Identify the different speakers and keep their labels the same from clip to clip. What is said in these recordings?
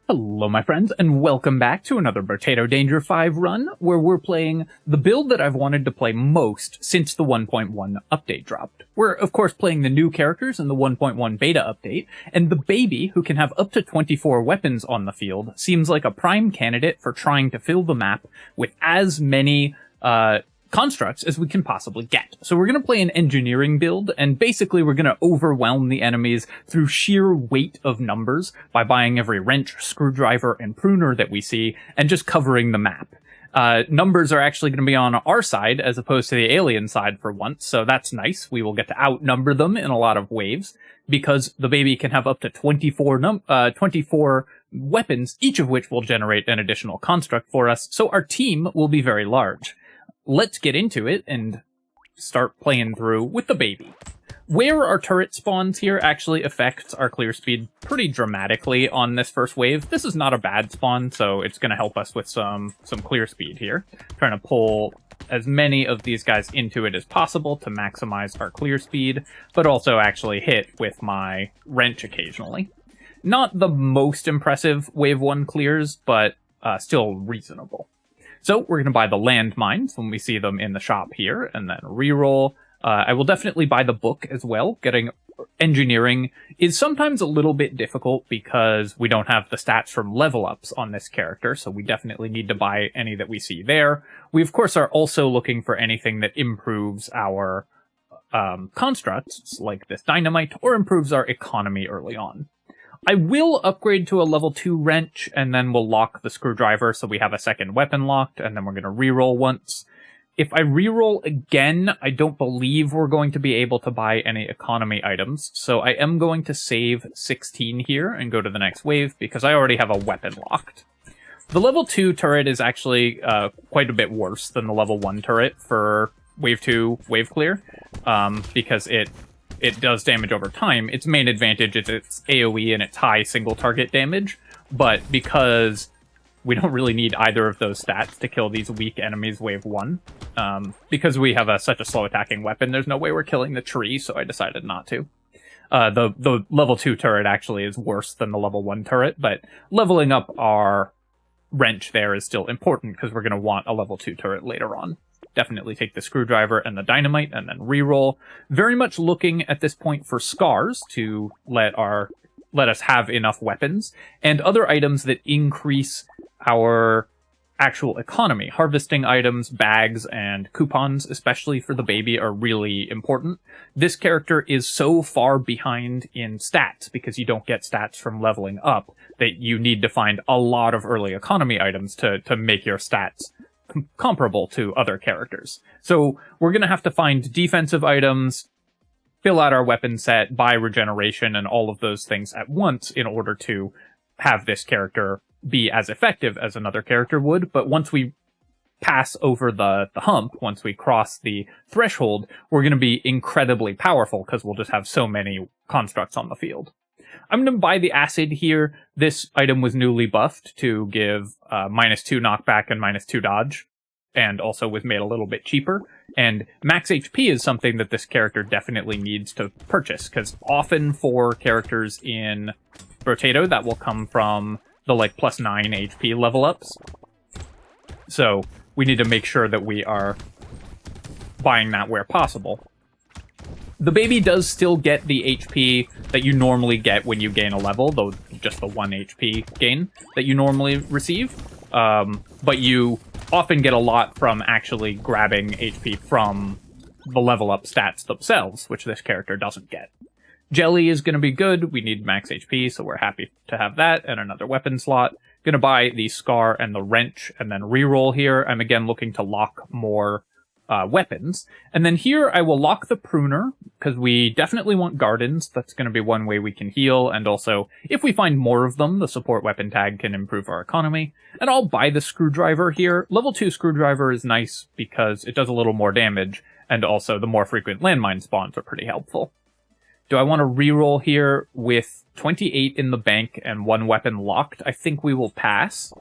Speaker 1: Hello my friends, and welcome back to another Brotato Danger 5 run, where we're playing the build that I've wanted to play most since the 1.1 update dropped. We're of course playing the new characters in the 1.1 beta update, and the baby, who can have up to 24 weapons on the field, seems like a prime candidate for trying to fill the map with as many constructs as we can possibly get. So we're going to play an engineering build, and basically we're going to overwhelm the enemies through sheer weight of numbers by buying every wrench, screwdriver, and pruner that we see, and just covering the map. Numbers are actually going to be on our side as opposed to the alien side for once, so that's nice. We will get to outnumber them in a lot of waves, because the baby can have up to 24 weapons, each of which will generate an additional construct for us, so our team will be very large. Let's get into it and start playing through with the baby. Where our turret spawns here actually affects our clear speed pretty dramatically on this first wave. This is not a bad spawn, so it's going to help us with some clear speed here. Trying to pull as many of these guys into it as possible to maximize our clear speed, but also actually hit with my wrench occasionally. Not the most impressive wave 1 clears, but still reasonable. So we're going to buy the landmines when we see them in the shop here, and then reroll. I will definitely buy the book as well. Getting engineering is sometimes a little bit difficult because we don't have the stats from level ups on this character, so we definitely need to buy any that we see there. We of course are also looking for anything that improves our constructs, like this dynamite, or improves our economy early on. I will upgrade to a level 2 wrench, and then we'll lock the screwdriver so we have a second weapon locked, and then we're going to reroll once. If I reroll again, I don't believe we're going to be able to buy any economy items, so I am going to save 16 here and go to the next wave, because I already have a weapon locked. The level 2 turret is actually quite a bit worse than the level 1 turret for wave 2 wave clear, because it does damage over time. Its main advantage is its AoE and its high single target damage, but because we don't really need either of those stats to kill these weak enemies wave 1, because we have such a slow attacking weapon, there's no way we're killing the tree, so I decided not to. The level 2 turret actually is worse than the level 1 turret, but leveling up our wrench there is still important because we're going to want a level 2 turret later on. Definitely take the screwdriver and the dynamite and then reroll. Very much looking at this point for scars to let us have enough weapons and other items that increase our actual economy. Harvesting items, bags, and coupons, especially for the baby, are really important. This character is so far behind in stats because you don't get stats from leveling up that you need to find a lot of early economy items to make your stats comparable to other characters. So we're going to have to find defensive items, fill out our weapon set, buy regeneration, and all of those things at once in order to have this character be as effective as another character would. But once we pass over the hump, once we cross the threshold, we're going to be incredibly powerful because we'll just have so many constructs on the field. I'm going to buy the acid here. This item was newly buffed to give -2 knockback and -2 dodge, and also was made a little bit cheaper. And max HP is something that this character definitely needs to purchase, because often for characters in Brotato, that will come from the +9 HP level ups. So we need to make sure that we are buying that where possible. The baby does still get the HP that you normally get when you gain a level, though just the 1 HP gain that you normally receive. But you often get a lot from actually grabbing HP from the level up stats themselves, which this character doesn't get. Jelly is going to be good. We need max HP, so we're happy to have that, and another weapon slot. Going to buy the Scar and the Wrench, and then reroll here. I'm again looking to lock more weapons. And then here I will lock the pruner, because we definitely want gardens. That's going to be one way we can heal, and also, if we find more of them, the support weapon tag can improve our economy. And I'll buy the screwdriver here. Level 2 screwdriver is nice because it does a little more damage, and also the more frequent landmine spawns are pretty helpful. Do I want to reroll here with 28 in the bank and 1 weapon locked? I think we will pass.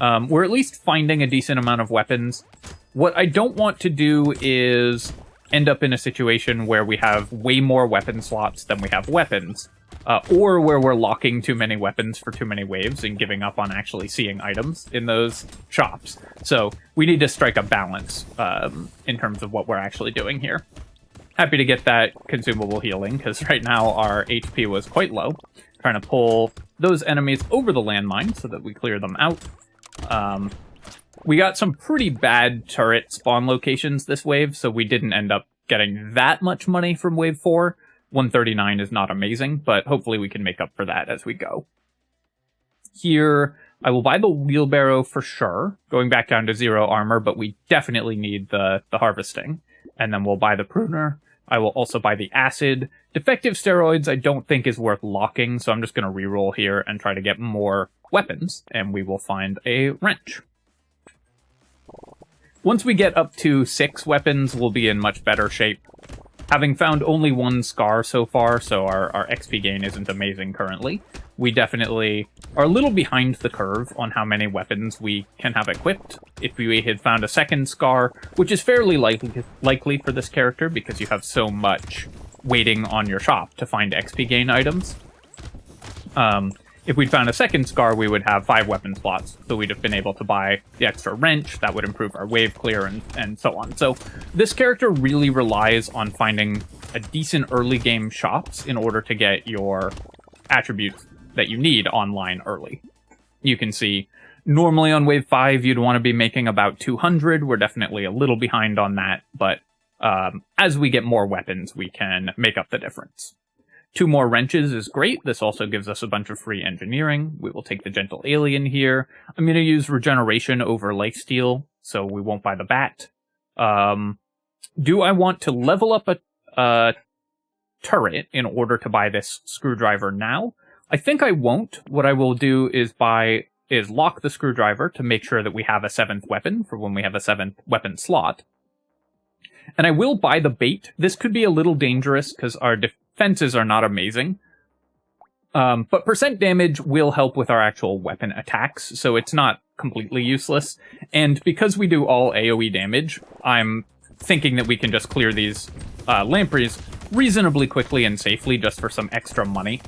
Speaker 1: We're at least finding a decent amount of weapons. What I don't want to do is end up in a situation where we have way more weapon slots than we have weapons, or where we're locking too many weapons for too many waves and giving up on actually seeing items in those shops. So we need to strike a balance in terms of what we're actually doing here. Happy to get that consumable healing, because right now our HP was quite low. Trying to pull those enemies over the landmine so that we clear them out. We got some pretty bad turret spawn locations this wave, so we didn't end up getting that much money from wave 4. 139 is not amazing, but hopefully we can make up for that as we go. Here, I will buy the wheelbarrow for sure, going back down to 0 armor, but we definitely need the harvesting. And then we'll buy the pruner. I will also buy the acid. Defective steroids I don't think is worth locking, so I'm just going to reroll here and try to get more weapons, and we will find a wrench. Once we get up to 6 weapons, we'll be in much better shape. Having found only 1 scar so far, so our XP gain isn't amazing currently. We definitely are a little behind the curve on how many weapons we can have equipped. If we had found a 2nd scar, which is fairly likely for this character because you have so much waiting on your shop to find XP gain items. If we'd found a 2nd scar, we would have 5 weapon slots, so we'd have been able to buy the extra wrench. That would improve our wave clear and so on. So this character really relies on finding a decent early game shops in order to get your attributes that you need online early. You can see normally on wave 5 you'd want to be making about 200. We're definitely a little behind on that, but as we get more weapons we can make up the difference. 2 more wrenches is great. This also gives us a bunch of free engineering. We will take the Gentle Alien here. I'm going to use regeneration over lifesteal, so we won't buy the bat. Do I want to level up a turret in order to buy this screwdriver now? I think I won't. What I will do is lock the screwdriver to make sure that we have a 7th weapon for when we have a 7th weapon slot. And I will buy the bait. This could be a little dangerous because our defenses are not amazing. But percent damage will help with our actual weapon attacks, so it's not completely useless. And because we do all AoE damage, I'm thinking that we can just clear these lampreys reasonably quickly and safely just for some extra money,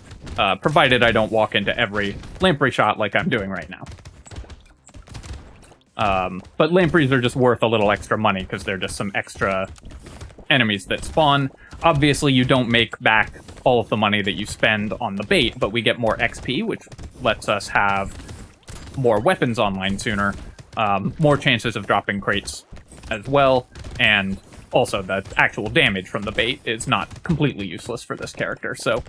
Speaker 1: provided I don't walk into every lamprey shot like I'm doing right now. But lampreys are just worth a little extra money because they're just some extra enemies that spawn. Obviously, you don't make back all of the money that you spend on the bait, but we get more XP, which lets us have more weapons online sooner, more chances of dropping crates as well, and also the actual damage from the bait is not completely useless for this character. So,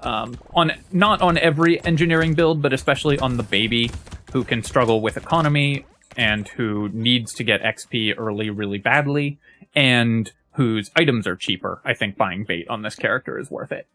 Speaker 1: not on every engineering build, but especially on the baby, who can struggle with economy, and who needs to get XP early really badly, and whose items are cheaper, I think buying bait on this character is worth it.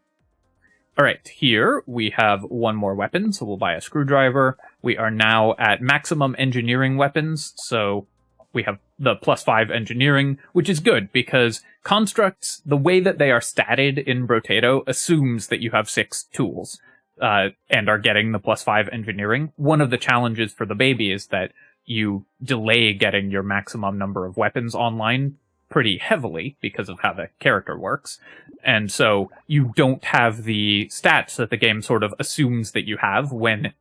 Speaker 1: Alright, here we have 1 more weapon, so we'll buy a screwdriver. We are now at maximum engineering weapons, so we have the +5 engineering, which is good, because constructs, the way that they are statted in Brotato, assumes that you have 6 tools, and are getting the +5 engineering. One of the challenges for the baby is that you delay getting your maximum number of weapons online pretty heavily because of how the character works. And so you don't have the stats that the game sort of assumes that you have when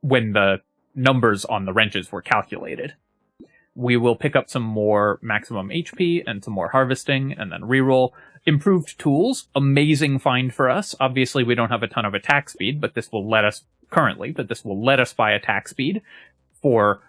Speaker 1: the numbers on the wrenches were calculated. We will pick up some more maximum HP and some more harvesting and then reroll. Improved tools, amazing find for us. Obviously we don't have a ton of attack speed, but this will let us buy attack speed for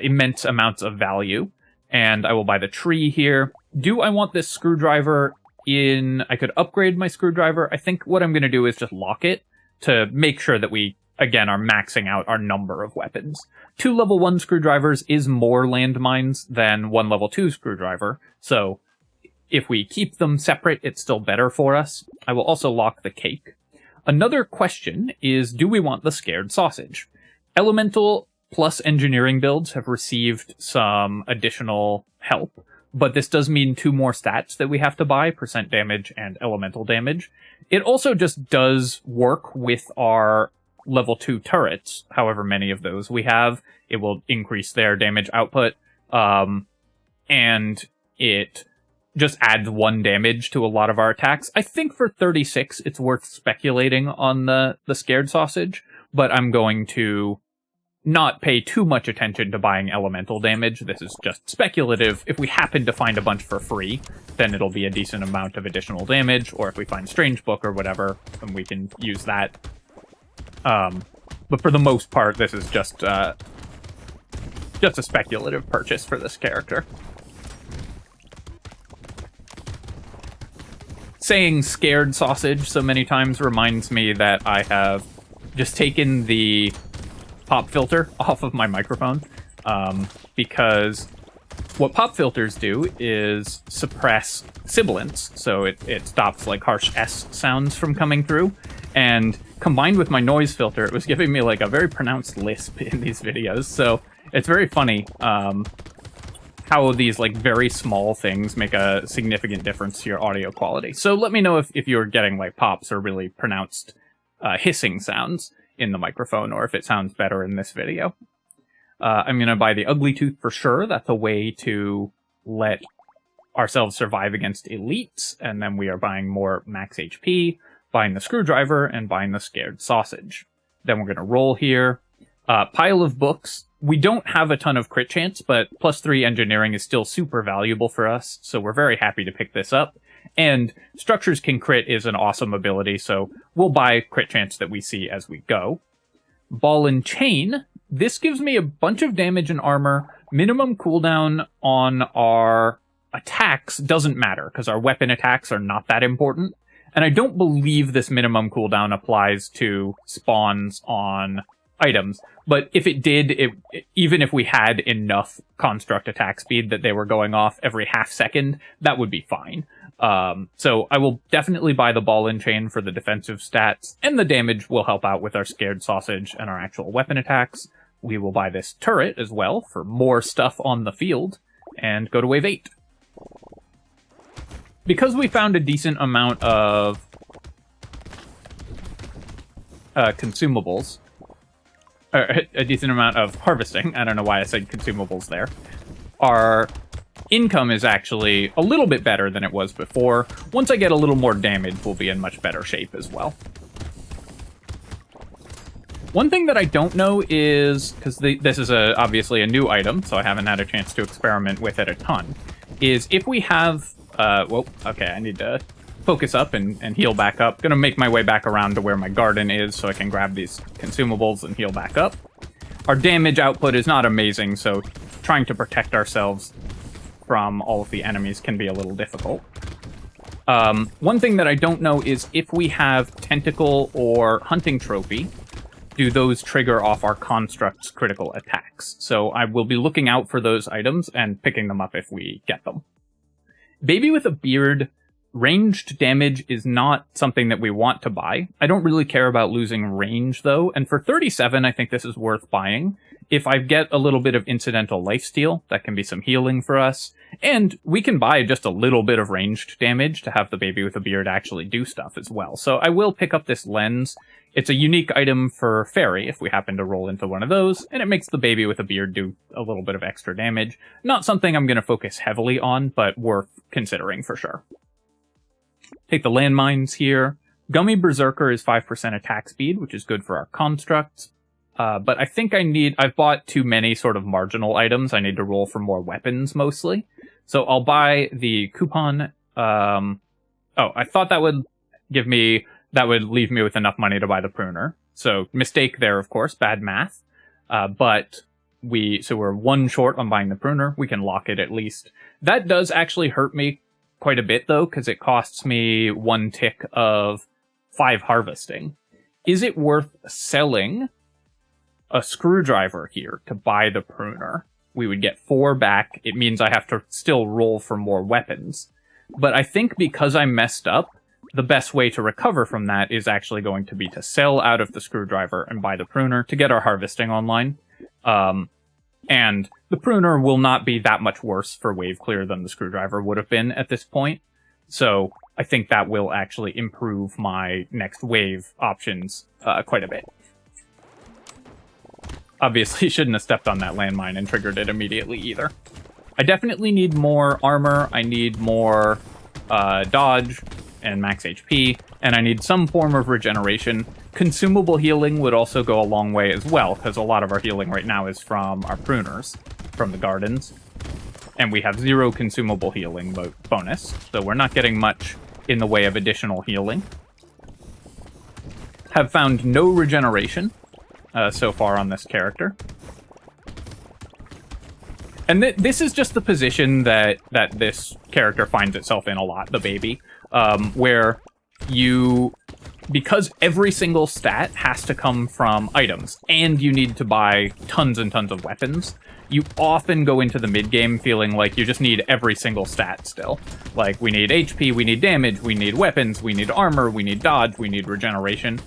Speaker 1: immense amounts of value. And I will buy the tree here. Do I want this screwdriver in... I could upgrade my screwdriver. I think what I'm going to do is just lock it to make sure that we, again, are maxing out our number of weapons. 2 level 1 screwdrivers is more landmines than 1 level 2 screwdriver. So if we keep them separate, it's still better for us. I will also lock the cake. Another question is, do we want the scared sausage? Elemental plus engineering builds have received some additional help, but this does mean 2 more stats that we have to buy, percent damage and elemental damage. It also just does work with our level 2 turrets, however many of those we have. It will increase their damage output, and it just adds 1 damage to a lot of our attacks. I think for 36, it's worth speculating on the Scared Sausage, but I'm going to not pay too much attention to buying elemental damage. This is just speculative. If we happen to find a bunch for free, then it'll be a decent amount of additional damage, or if we find Strange Book or whatever, then we can use that. But for the most part, this is just a speculative purchase for this character. Saying Scared Sausage so many times reminds me that I have just taken the pop filter off of my microphone, because what pop filters do is suppress sibilants, so it stops like harsh S sounds from coming through, and combined with my noise filter, it was giving me like a very pronounced lisp in these videos, so it's very funny how these like very small things make a significant difference to your audio quality. So let me know if you're getting like pops or really pronounced hissing sounds in the microphone, or if it sounds better in this video. I'm going to buy the Ugly Tooth for sure. That's a way to let ourselves survive against elites, and then we are buying more max HP, buying the Screwdriver, and buying the Scared Sausage. Then we're going to roll here. Pile of books. We don't have a ton of crit chance, but +3 engineering is still super valuable for us, so we're very happy to pick this up. And Structures Can Crit is an awesome ability, so we'll buy crit chance that we see as we go. Ball and Chain. This gives me a bunch of damage and armor. Minimum cooldown on our attacks doesn't matter, because our weapon attacks are not that important. And I don't believe this minimum cooldown applies to spawns on items, but if it did, even if we had enough construct attack speed that they were going off every half second, that would be fine. So I will definitely buy the Ball and Chain for the defensive stats, and the damage will help out with our Scared Sausage and our actual weapon attacks. We will buy this turret as well for more stuff on the field, and go to wave 8. Because we found a decent amount of consumables, a decent amount of harvesting. I don't know why I said consumables there. Our income is actually a little bit better than it was before. Once I get a little more damage, we'll be in much better shape as well. One thing that I don't know is, because this is obviously a new item, so I haven't had a chance to experiment with it a ton, is if we have... whoa, okay, I need to focus up and heal back up. Gonna make my way back around to where my garden is so I can grab these consumables and heal back up. Our damage output is not amazing, so trying to protect ourselves from all of the enemies can be a little difficult. One thing that I don't know is if we have Tentacle or Hunting Trophy, do those trigger off our construct's critical attacks? So I will be looking out for those items and picking them up if we get them. Baby with a Beard, ranged damage is not something that we want to buy. I don't really care about losing range, though, and for 37, I think this is worth buying. If I get a little bit of incidental lifesteal, that can be some healing for us, and we can buy just a little bit of ranged damage to have the Baby with a Beard actually do stuff as well. So I will pick up this lens. It's a unique item for Fairy if we happen to roll into one of those, and it makes the Baby with a Beard do a little bit of extra damage. Not something I'm going to focus heavily on, but worth considering for sure. Take the landmines here. Gummy Berserker is 5% attack speed, which is good for our constructs. But I think I've bought too many sort of marginal items. I need to roll for more weapons mostly. So I'll buy the coupon. I thought that would leave me with enough money to buy the pruner. So mistake there, of course, bad math. But we're one short on buying the pruner. We can lock it at least. That does actually hurt me quite a bit though, because it costs me 1 tick of 5 harvesting. Is it worth selling a Screwdriver here to buy the pruner? We would get 4 back. It means I have to still roll for more weapons. But I think because I messed up, the best way to recover from that is actually going to be to sell out of the Screwdriver and buy the pruner to get our harvesting online. And the pruner will not be that much worse for wave clear than the Screwdriver would have been at this point. So I think that will actually improve my next wave options quite a bit. Obviously, shouldn't have stepped on that landmine and triggered it immediately either. I definitely need more armor, I need more dodge and max HP, and I need some form of regeneration. Consumable healing would also go a long way as well, because a lot of our healing right now is from our pruners, from the gardens. And we have 0 consumable healing bonus, so we're not getting much in the way of additional healing. Have found no regeneration so far on this character. And this is just the position that this character finds itself in a lot, the baby, where because every single stat has to come from items, and you need to buy tons and tons of weapons, you often go into the mid-game feeling like you just need every single stat still. Like, we need HP, we need damage, we need weapons, we need armor, we need dodge, we need regeneration.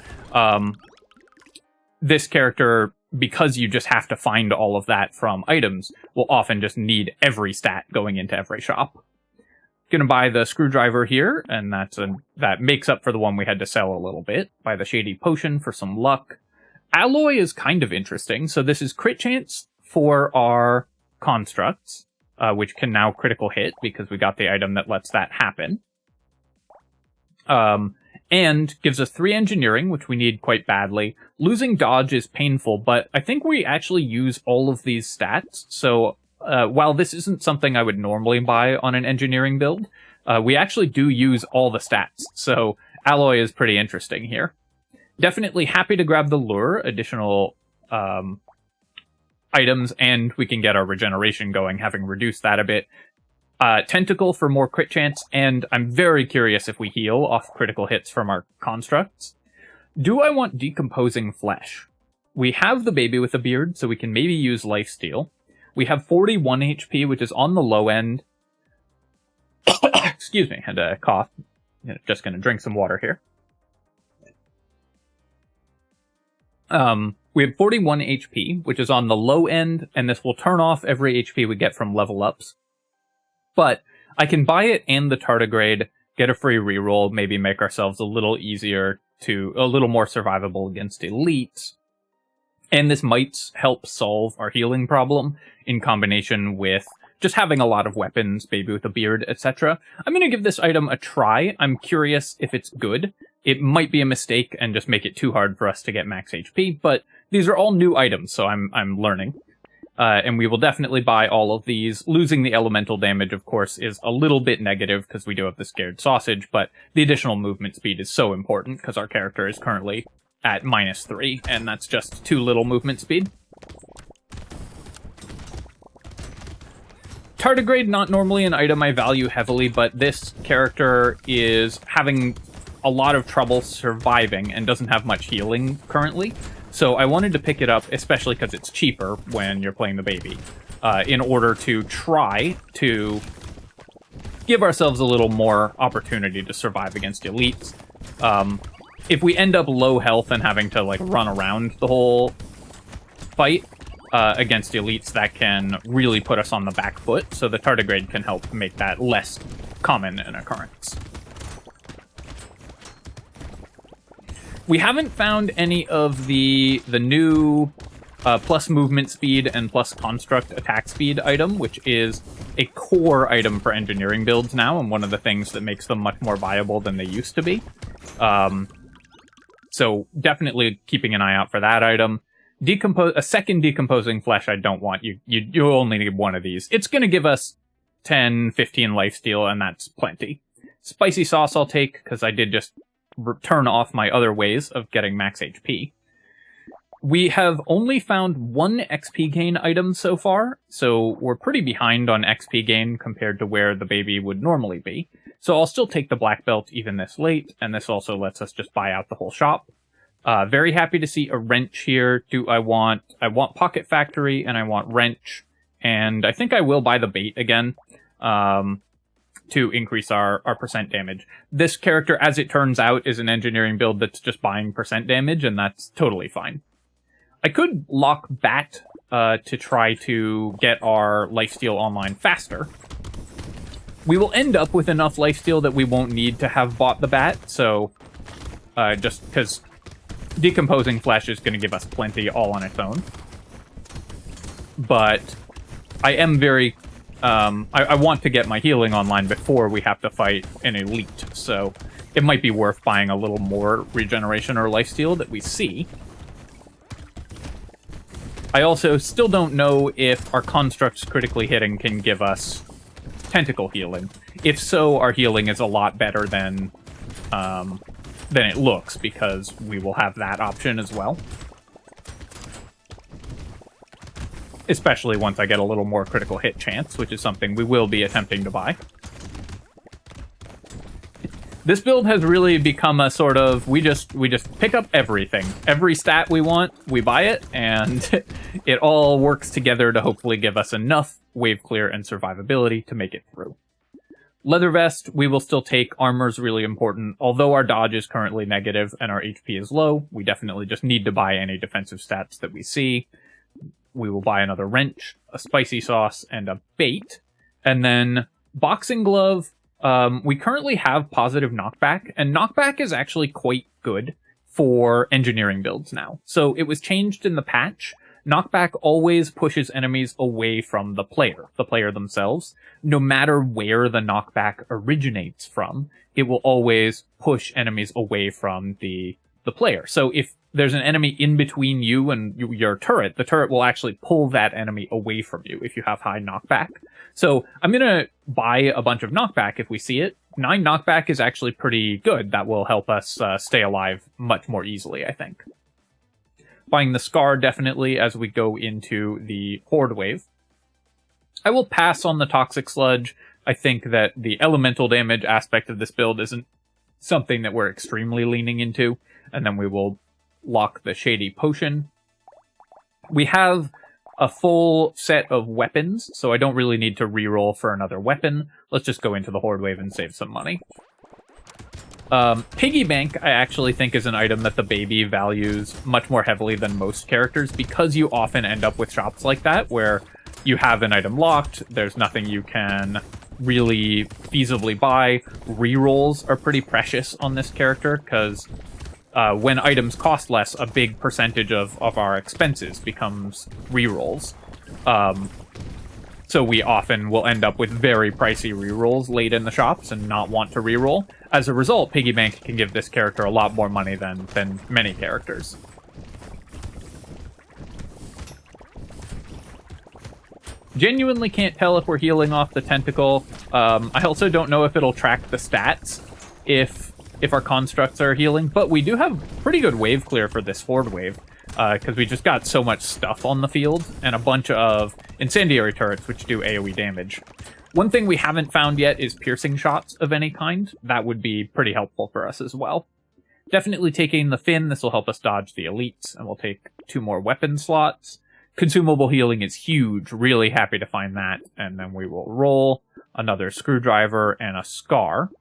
Speaker 1: This character, because you just have to find all of that from items, will often just need every stat going into every shop. Gonna buy the screwdriver here, and that makes up for the one we had to sell a little bit. Buy the shady potion for some luck. Alloy is kind of interesting. So this is crit chance for our constructs, which can now critical hit because we got the item that lets that happen. And gives us 3 engineering, which we need quite badly. Losing dodge is painful, but I think we actually use all of these stats. So while this isn't something I would normally buy on an engineering build, we actually do use all the stats. So alloy is pretty interesting here. Definitely happy to grab the lure, additional items, and we can get our regeneration going, having reduced that a bit. Tentacle for more crit chance, and I'm very curious if we heal off critical hits from our constructs. Do I want decomposing flesh? We have the baby with a beard, so we can maybe use lifesteal. We have 41 HP, which is on the low end. Excuse me, had a cough. Just gonna drink some water here. We have 41 HP, which is on the low end, and this will turn off every HP we get from level ups. But I can buy it and the tardigrade, get a free reroll, maybe make ourselves a little more survivable against elites. And this might help solve our healing problem in combination with just having a lot of weapons, baby with a beard, etc. I'm going to give this item a try. I'm curious if it's good. It might be a mistake and just make it too hard for us to get max HP, but these are all new items, so I'm learning. And we will definitely buy all of these. Losing the elemental damage, of course, is a little bit negative because we do have the scared sausage, but the additional movement speed is so important because our character is currently at -3, and that's just too little movement speed. Tardigrade, not normally an item I value heavily, but this character is having a lot of trouble surviving and doesn't have much healing currently. So I wanted to pick it up, especially because it's cheaper when you're playing the baby, in order to try to give ourselves a little more opportunity to survive against elites. If we end up low health and having to run around the whole fight against elites, that can really put us on the back foot, so the tardigrade can help make that less common an occurrence. We haven't found any of the new plus movement speed and plus construct attack speed item, which is a core item for engineering builds now, and one of the things that makes them much more viable than they used to be. So definitely keeping an eye out for that item. A second decomposing flesh I don't want. You only need one of these. It's going to give us 10, 15 lifesteal, and that's plenty. Spicy sauce I'll take, because I did just turn off my other ways of getting max HP. We have only found 1 XP gain item so far, so we're pretty behind on XP gain compared to where the baby would normally be. So I'll still take the black belt even this late, and this also lets us just buy out the whole shop. Very happy to see a wrench here. I want Pocket Factory, and I want wrench, and I think I will buy the bait again. To increase our percent damage. This character, as it turns out, is an engineering build that's just buying percent damage, and that's totally fine. I could lock Bat to try to get our lifesteal online faster. We will end up with enough lifesteal that we won't need to have bought the Bat, so just because decomposing flesh is going to give us plenty all on its own. But I am very I want to get my healing online before we have to fight an elite, so it might be worth buying a little more regeneration or lifesteal that we see. I also still don't know if our constructs critically hitting can give us tentacle healing. If so, our healing is a lot better than it looks, because we will have that option as well. Especially once I get a little more critical hit chance, which is something we will be attempting to buy. This build has really become a sort of, we just pick up everything. Every stat we want, we buy it, and it all works together to hopefully give us enough wave clear and survivability to make it through. Leather vest, we will still take. Armor's really important. Although our dodge is currently negative and our HP is low, we definitely just need to buy any defensive stats that we see. We will buy another wrench, a spicy sauce, and a bait. And then boxing glove, we currently have positive knockback, and knockback is actually quite good for engineering builds now. So it was changed in the patch. Knockback always pushes enemies away from the player themselves. No matter where the knockback originates from, it will always push enemies away from the player. So if there's an enemy in between you and your turret, the turret will actually pull that enemy away from you if you have high knockback. So I'm going to buy a bunch of knockback if we see it. 9 knockback is actually pretty good. That will help us stay alive much more easily, I think. Buying the Scar definitely as we go into the Horde wave. I will pass on the Toxic Sludge. I think that the elemental damage aspect of this build isn't something that we're extremely leaning into. And then we will lock the Shady Potion. We have a full set of weapons, so I don't really need to reroll for another weapon. Let's just go into the Horde wave and save some money. Piggy Bank, I actually think, is an item that the baby values much more heavily than most characters, because you often end up with shops like that, where you have an item locked, there's nothing you can really feasibly buy. Rerolls are pretty precious on this character, because when items cost less, a big percentage of our expenses becomes rerolls. So we often will end up with very pricey rerolls late in the shops and not want to reroll. As a result, Piggy Bank can give this character a lot more money than many characters. Genuinely can't tell if we're healing off the tentacle. I also don't know if it'll track the stats if our constructs are healing, but we do have pretty good wave clear for this Horde wave, because we just got so much stuff on the field, and a bunch of incendiary turrets which do AoE damage. One thing we haven't found yet is piercing shots of any kind. That would be pretty helpful for us as well. Definitely taking the Fin. This will help us dodge the elites, and we'll take 2 more weapon slots. Consumable healing is huge. Really happy to find that. And then we will roll another screwdriver and a Scar.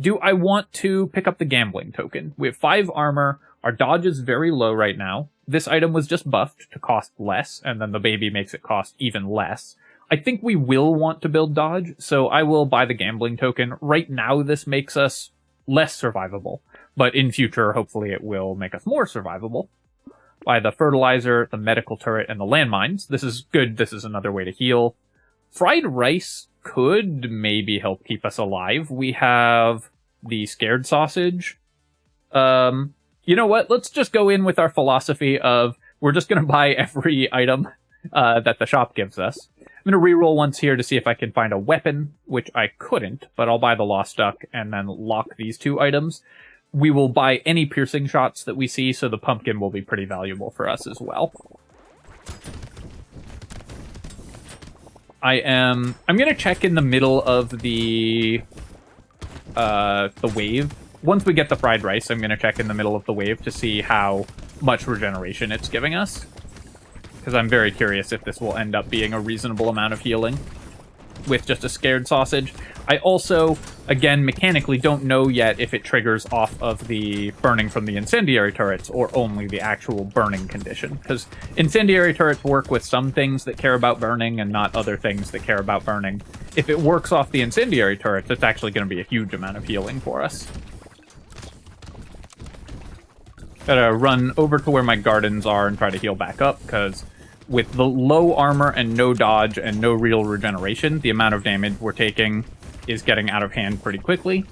Speaker 1: Do I want to pick up the gambling token? We have 5 armor. Our dodge is very low right now. This item was just buffed to cost less, and then the baby makes it cost even less. I think we will want to build dodge, so I will buy the gambling token. Right now, this makes us less survivable, but in future, hopefully it will make us more survivable. Buy the fertilizer, the medical turret, and the landmines. This is good. This is another way to heal. Fried rice could maybe help keep us alive. We have the scared sausage. You know what? Let's just go in with our philosophy of we're just going to buy every item that the shop gives us. I'm going to reroll once here to see if I can find a weapon, which I couldn't, but I'll buy the Lost Duck and then lock these 2 items. We will buy any piercing shots that we see, so the pumpkin will be pretty valuable for us as well. I'm going to check in the middle of the wave. Once we get the fried rice, I'm going to check in the middle of the wave to see how much regeneration it's giving us. Because I'm very curious if this will end up being a reasonable amount of healing with just a scared sausage. I also, again, mechanically don't know yet if it triggers off of the burning from the incendiary turrets or only the actual burning condition. Because incendiary turrets work with some things that care about burning and not other things that care about burning. If it works off the incendiary turrets, it's actually going to be a huge amount of healing for us. Gotta run over to where my gardens are and try to heal back up, because with the low armor and no dodge and no real regeneration, the amount of damage we're taking is getting out of hand pretty quickly.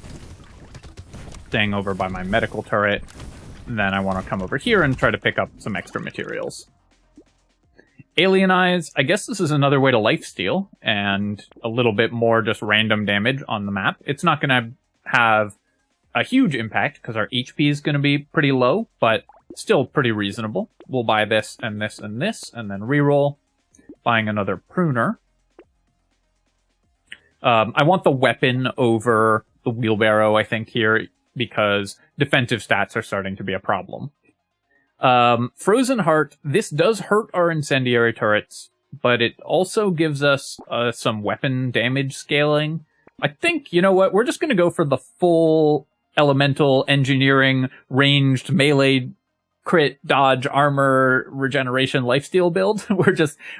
Speaker 1: Staying over by my medical turret. And then I want to come over here and try to pick up some extra materials. Alien Eyes, I guess this is another way to lifesteal, and a little bit more just random damage on the map. It's not going to have a huge impact, because our HP is going to be pretty low, but still pretty reasonable. We'll buy this, and this, and this, and then reroll. Buying another pruner. I want the weapon over the wheelbarrow, I think, here, because defensive stats are starting to be a problem. Frozen Heart, this does hurt our incendiary turrets, but it also gives us some weapon damage scaling. I think, you know what, we're just going to go for the full elemental engineering ranged melee crit dodge armor regeneration lifesteal build.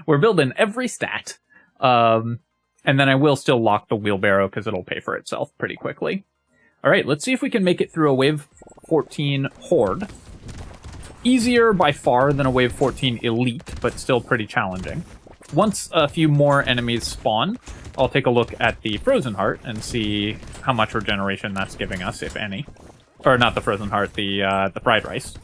Speaker 1: We're building every stat. And then I will still lock the wheelbarrow because it'll pay for itself pretty quickly. All right, let's see if we can make it through a wave 14 Horde. Easier by far than a wave 14 Elite, but still pretty challenging. Once a few more enemies spawn, I'll take a look at the Frozen Heart and see how much regeneration that's giving us, if any. Or not the Frozen Heart, the fried rice.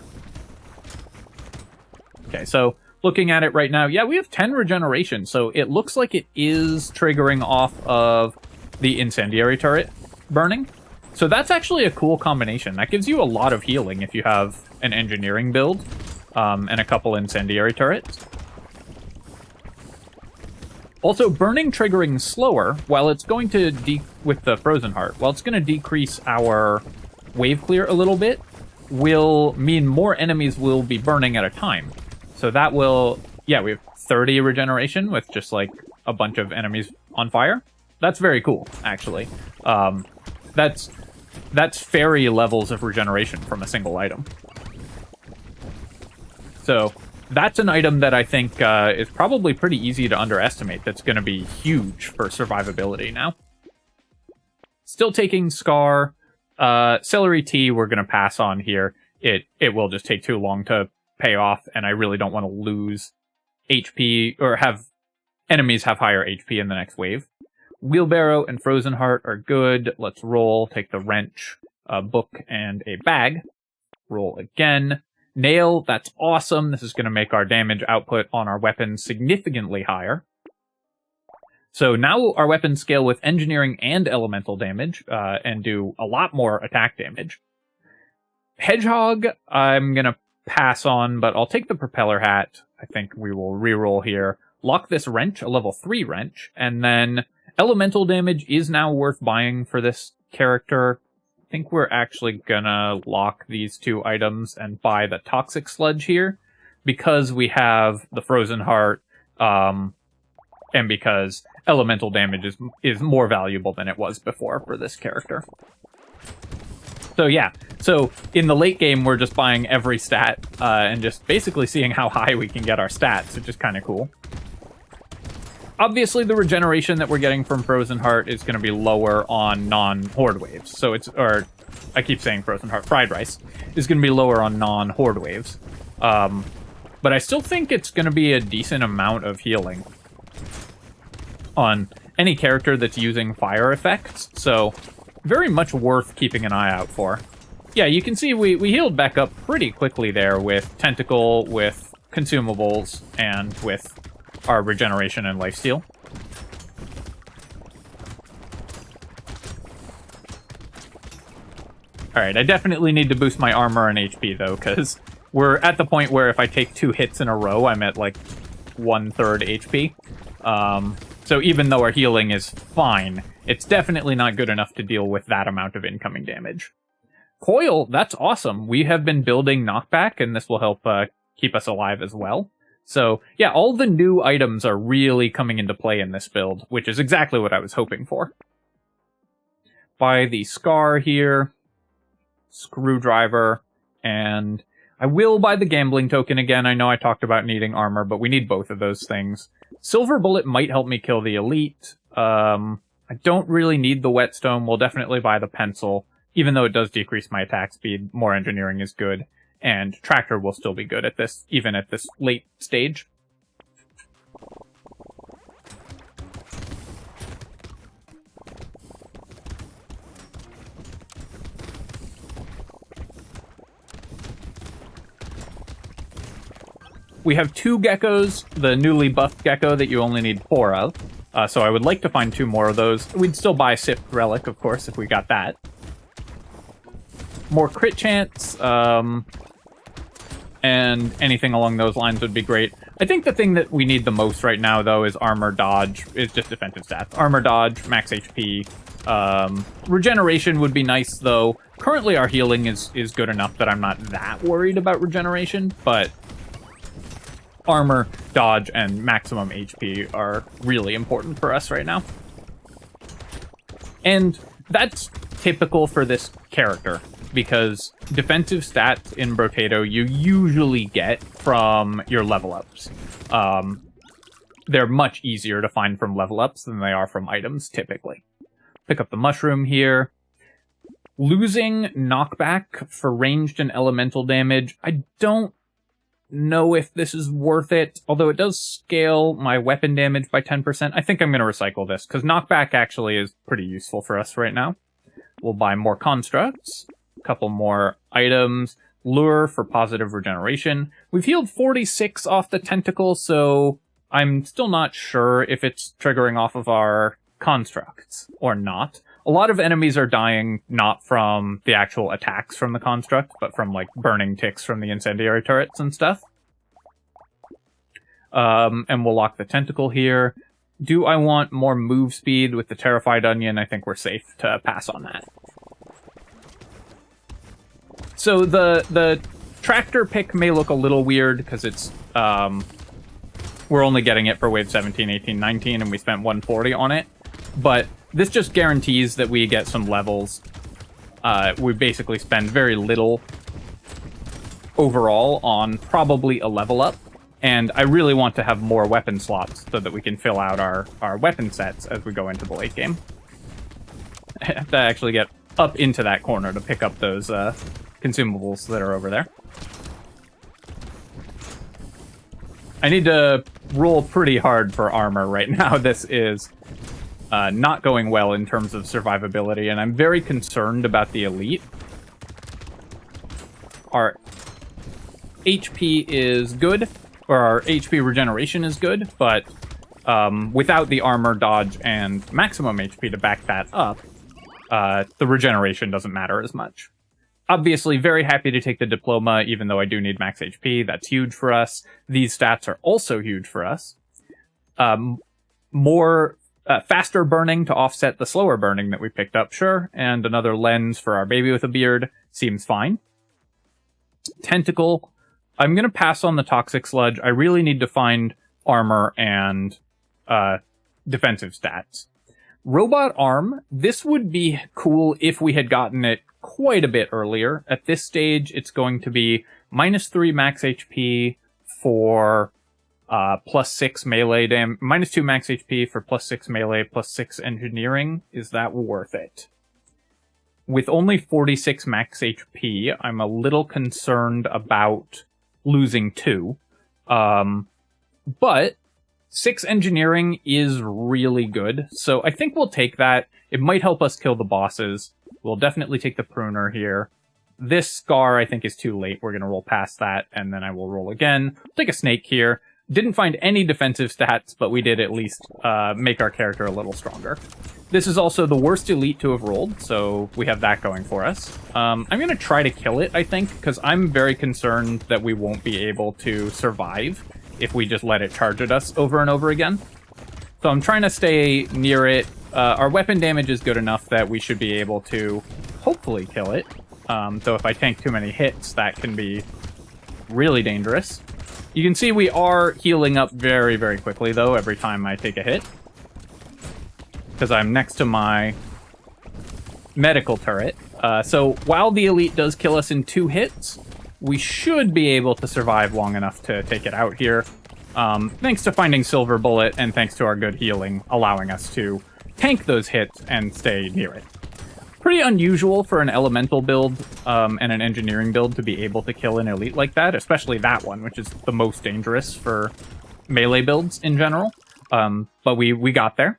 Speaker 1: Okay, so looking at it right now, yeah, we have 10 regeneration, so it looks like it is triggering off of the incendiary turret burning. So that's actually a cool combination. That gives you a lot of healing if you have an engineering build and a couple incendiary turrets. Also, burning triggering slower, while it's going to with the Frozen Heart, while it's going to decrease our wave clear a little bit, will mean more enemies will be burning at a time. So that will, yeah, we have 30 regeneration with just like a bunch of enemies on fire. That's very cool, actually. That's fairy levels of regeneration from a single item. So that's an item that I think is probably pretty easy to underestimate. That's going to be huge for survivability now. Still taking Scar. Celery Tea we're going to pass on here. It will just take too long to pay off, and I really don't want to lose HP or have enemies have higher HP in the next wave. Wheelbarrow and Frozen Heart are good. Let's roll. Take the wrench, a book, and a bag. Roll again. Nail, that's awesome. This is going to make our damage output on our weapons significantly higher. So now our weapons scale with engineering and elemental damage, and do a lot more attack damage. Hedgehog, I'm going to pass on, but I'll take the propeller hat. I think we will reroll here. Lock this wrench, a level 3 wrench, and then elemental damage is now worth buying for this character. I think we're actually gonna lock these two items and buy the Toxic Sludge here, because we have the Frozen Heart, and because elemental damage is more valuable than it was before for this character. So yeah, so in the late game, we're just buying every stat, and just basically seeing how high we can get our stats, which is kind of cool. Obviously, the regeneration that we're getting from Frozen Heart is going to be lower on non-Horde waves. So or I keep saying Frozen Heart, Fried Rice is going to be lower on non-Horde waves. But I still think it's going to be a decent amount of healing on any character that's using fire effects. So very much worth keeping an eye out for. Yeah, you can see we healed back up pretty quickly there with Tentacle, with consumables, and with our regeneration and lifesteal. Alright, I definitely need to boost my armor and HP, though, because we're at the point where if I take 2 hits in a row, I'm at, like, 1/3 HP. So even though our healing is fine, it's definitely not good enough to deal with that amount of incoming damage. Coil, that's awesome. We have been building knockback, and this will help keep us alive as well. So, yeah, all the new items are really coming into play in this build, which is exactly what I was hoping for. Buy the Scar here, Screwdriver, and I will buy the Gambling Token again. I know I talked about needing armor, but we need both of those things. Silver Bullet might help me kill the Elite. I don't really need the Whetstone. We'll definitely buy the Pencil. Even though it does decrease my attack speed, more engineering is good. And Tractor will still be good at this, even at this late stage. We have 2 geckos, the newly buffed gecko that you only need 4 of. So I would like to find 2 more of those. We'd still buy Sith Relic, of course, if we got that. More crit chance, and anything along those lines would be great. I think the thing that we need the most right now, though, is armor dodge. It's just defensive stats. Armor dodge, max HP. Regeneration would be nice, though. Currently, our healing is good enough that I'm not that worried about regeneration, but armor, dodge, and maximum HP are really important for us right now. And that's typical for this character, because defensive stats in Brotato you usually get from your level ups. They're much easier to find from level ups than they are from items, typically. Pick up the mushroom here. Losing knockback for ranged and elemental damage, I don't know if this is worth it, although it does scale my weapon damage by 10%. I think I'm going to recycle this, because knockback actually is pretty useful for us right now. We'll buy more constructs, a couple more items, lure for positive regeneration. We've healed 46 off the tentacle, so I'm still not sure if it's triggering off of our constructs or not. A lot of enemies are dying not from the actual attacks from the construct, but from, like, burning ticks from the incendiary turrets and stuff. And we'll lock the tentacle here. Do I want more move speed with the Terrified Onion? I think we're safe to pass on that. So the tractor pick may look a little weird, because it's, we're only getting it for wave 17, 18, 19, and we spent 140 on it. But this just guarantees that we get some levels. We basically spend very little overall on probably a level up. And I really want to have more weapon slots so that we can fill out our weapon sets as we go into the late game. I have to actually get up into that corner to pick up those consumables that are over there. I need to roll pretty hard for armor right now. This is not going well in terms of survivability, and I'm very concerned about the elite. Our HP is good, or our HP regeneration is good, but without the armor, dodge, and maximum HP to back that up, the regeneration doesn't matter as much. Obviously, very happy to take the diploma, even though I do need max HP. That's huge for us. These stats are also huge for us. More faster burning to offset the slower burning that we picked up, sure. And another lens for our baby with a beard seems fine. Tentacle. I'm going to pass on the toxic sludge. I really need to find armor and defensive stats. Robot arm. This would be cool if we had gotten it quite a bit earlier. At this stage, it's going to be -3 max HP for +6 melee damage, -2 max HP for +6 melee, +6 engineering. Is that worth it? With only 46 max HP, I'm a little concerned about losing 2. But 6 engineering is really good, so I think we'll take that. It might help us kill the bosses. We'll definitely take the pruner here. This scar, I think, is too late. We're going to roll past that, and then I will roll again. Take a snake here. Didn't find any defensive stats, but we did at least make our character a little stronger. This is also the worst elite to have rolled, so we have that going for us. I'm going to try to kill it, I think, because I'm very concerned that we won't be able to survive if we just let it charge at us over and over again. So I'm trying to stay near it. Our weapon damage is good enough that we should be able to hopefully kill it. So if I tank too many hits, that can be really dangerous. You can see we are healing up very, very quickly, though, every time I take a hit. Because I'm next to my medical turret. So while the elite does kill us in 2 hits, we should be able to survive long enough to take it out here. Thanks to finding Silver Bullet, and thanks to our good healing, allowing us to tank those hits and stay near it. Pretty unusual for an elemental build and an engineering build to be able to kill an elite like that, especially that one, which is the most dangerous for melee builds in general. But we got there.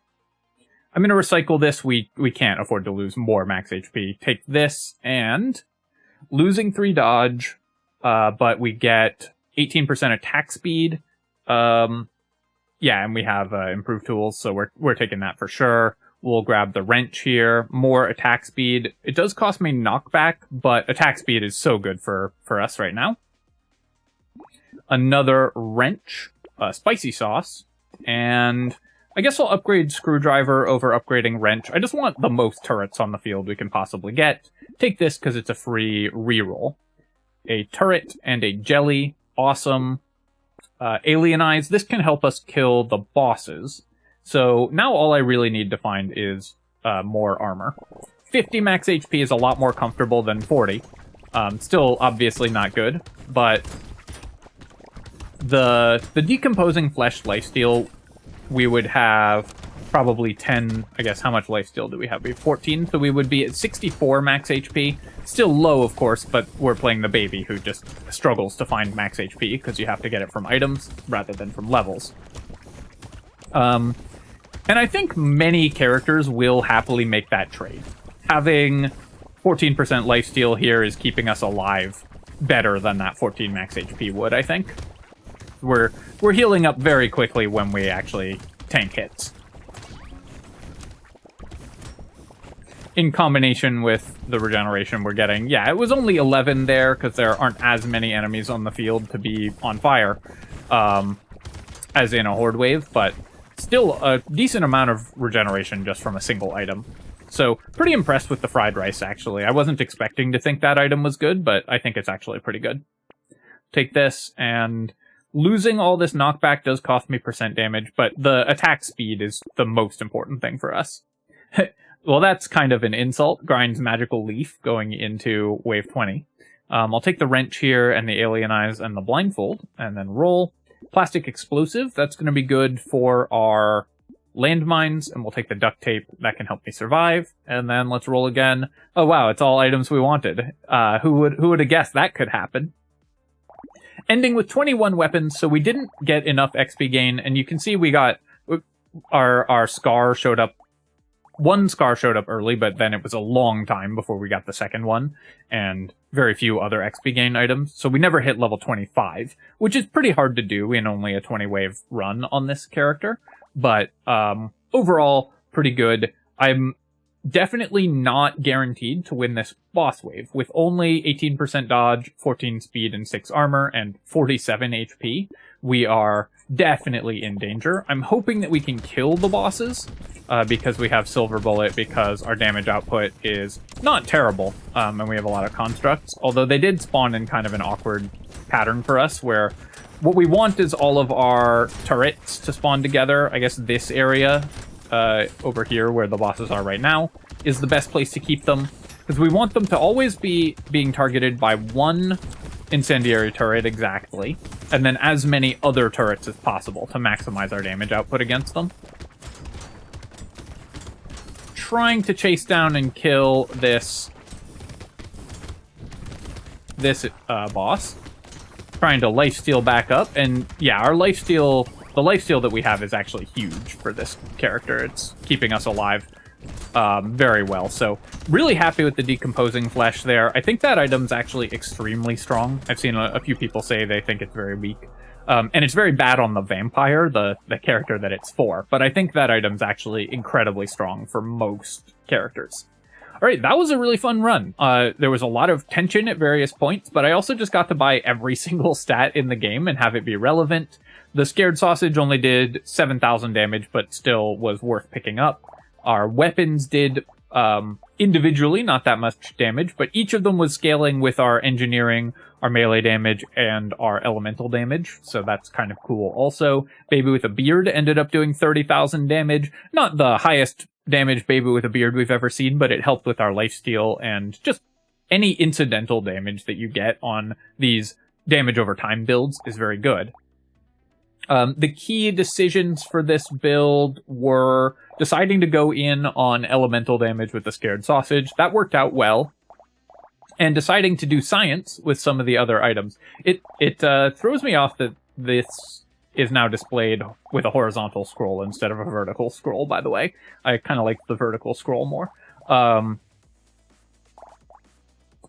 Speaker 1: I'm going to recycle this. We can't afford to lose more max HP. Take this and losing 3 dodge, but we get 18% attack speed. Yeah, and we have improved tools, so we're taking that for sure. We'll grab the wrench here. More attack speed. It does cost me knockback, but attack speed is so good for us right now. Another wrench, spicy sauce, and I guess I'll upgrade screwdriver over upgrading wrench. I just want the most turrets on the field we can possibly get. Take this because it's a free reroll. A turret and a jelly. Awesome. Alienize. This can help us kill the bosses. So now all I really need to find is more armor. 50 max HP is a lot more comfortable than 40. Still obviously not good, but the decomposing flesh lifesteal, we would have probably 10, I guess. How much lifesteal do we have? We have 14, so we would be at 64 max HP. Still low, of course, but we're playing the baby who just struggles to find max HP because you have to get it from items rather than from levels. And I think many characters will happily make that trade. Having 14% lifesteal here is keeping us alive better than that 14 max HP would, I think. We're healing up very quickly when we actually tank hits. In combination with the regeneration we're getting, yeah, it was only 11 there because there aren't as many enemies on the field to be on fire as in a Horde wave, but still a decent amount of regeneration just from a single item. So pretty impressed with the fried rice, actually. I wasn't expecting to think that item was good, but I think it's actually pretty good. Take this, and losing all this knockback does cost me % damage, but the attack speed is the most important thing for us. Well, that's kind of an insult. Grind's Magical Leaf going into wave 20. I'll take the wrench here and the alienize and the blindfold, and then roll. Plastic explosive, that's going to be good for our landmines, and we'll take the duct tape. That can help me survive. And then let's roll again. Oh wow, it's all items we wanted. Who would have guessed that could happen? Ending with 21 weapons, so we didn't get enough XP gain, and you can see we got our scar showed up. One scar showed up early, but then it was a long time before we got the second one, and very few other XP gain items, so we never hit level 25, which is pretty hard to do in only a 20-wave run on this character, but overall, pretty good. I'm definitely not guaranteed to win this boss wave. With only 18% dodge, 14 speed, and 6 armor, and 47 HP, we are definitely in danger. I'm hoping that we can kill the bosses, because we have Silver Bullet, because our damage output is not terrible, and we have a lot of constructs, although they did spawn in kind of an awkward pattern for us, where what we want is all of our turrets to spawn together. I guess this area over here where the bosses are right now is the best place to keep them, because we want them to always be being targeted by one incendiary turret exactly, and then as many other turrets as possible to maximize our damage output against them. Trying to chase down and kill this boss. Trying to lifesteal back up, and yeah, our lifesteal, the lifesteal that we have is actually huge for this character. It's keeping us alive very well, so really happy with the decomposing flesh there. I think that item's actually extremely strong. I've seen a few people say they think it's very weak. And it's very bad on the vampire, the character that it's for, but I think that item's actually incredibly strong for most characters. Alright, that was a really fun run. There was a lot of tension at various points, but I also just got to buy every single stat in the game and have it be relevant. The Scared Sausage only did 7,000 damage, but still was worth picking up. Our weapons did individually not that much damage, but each of them was scaling with our engineering, our melee damage, and our elemental damage, so that's kind of cool also. Baby with a Beard ended up doing 30,000 damage. Not the highest damage Baby with a Beard we've ever seen, but it helped with our lifesteal and just any incidental damage that you get on these damage over time builds is very good. The key decisions for this build were deciding to go in on elemental damage with the Scared Sausage. That worked out well. And deciding to do science with some of the other items. It throws me off that this is now displayed with a horizontal scroll instead of a vertical scroll, by the way. I kind of like the vertical scroll more.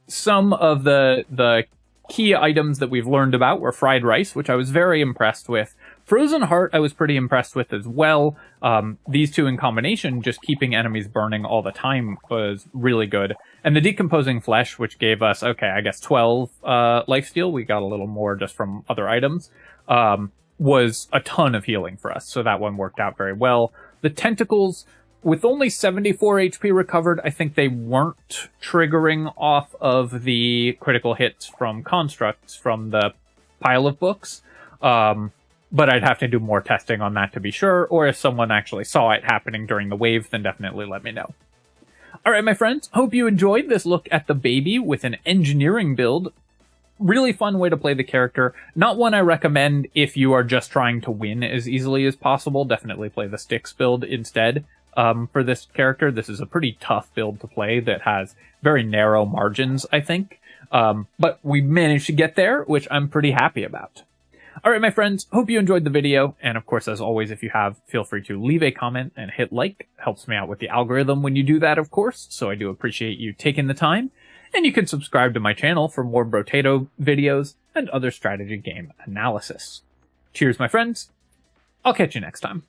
Speaker 1: Some of the key items that we've learned about were fried rice, which I was very impressed with. Frozen heart I was pretty impressed with as well. These two in combination, just keeping enemies burning all the time, was really good. And the decomposing flesh, which gave us, okay, I guess 12 lifesteal. We got a little more just from other items. Was a ton of healing for us, so that one worked out very well. The tentacles, with only 74 HP recovered, I think they weren't triggering off of the critical hits from constructs from the pile of books. But I'd have to do more testing on that to be sure, or if someone actually saw it happening during the wave, then definitely let me know. Alright, my friends, hope you enjoyed this look at the baby with an engineering build. Really fun way to play the character. Not one I recommend if you are just trying to win as easily as possible. Definitely play the sticks build instead. For this character, this is a pretty tough build to play that has very narrow margins, I think. But we managed to get there, which I'm pretty happy about. Alright, my friends, hope you enjoyed the video, and of course, as always, if you have, feel free to leave a comment and hit like. Helps me out with the algorithm when you do that, of course, so I do appreciate you taking the time. And you can subscribe to my channel for more Brotato videos and other strategy game analysis. Cheers, my friends. I'll catch you next time.